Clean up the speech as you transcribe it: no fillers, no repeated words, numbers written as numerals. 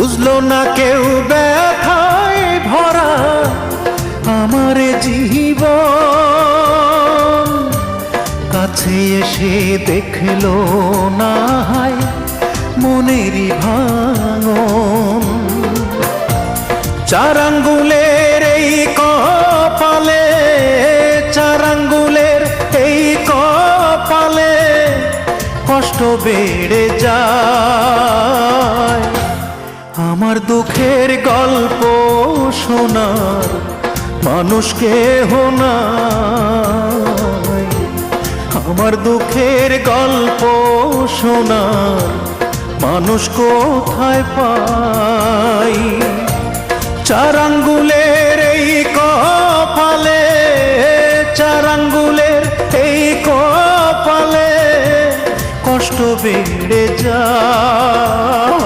বুঝলো না কেউ ব্যথায় ভরা আমার জীবন, কাছে এসে দেখলো না হায় মনেরই ভাঙন। চার আঙ্গুলের এই কপালে, চার আঙ্গুলের এই কপালে কষ্ট বেড়ে যায়। আমার দুঃখের গল্প শোনার মানুষ কেহ নাই, আমার দুঃখের গল্প শোনার মানুষ কোথায় পাই। চার আঙ্গুলের এই কপালে, চার আঙ্গুলের এই কপালে কষ্ট বেড়ে যায়।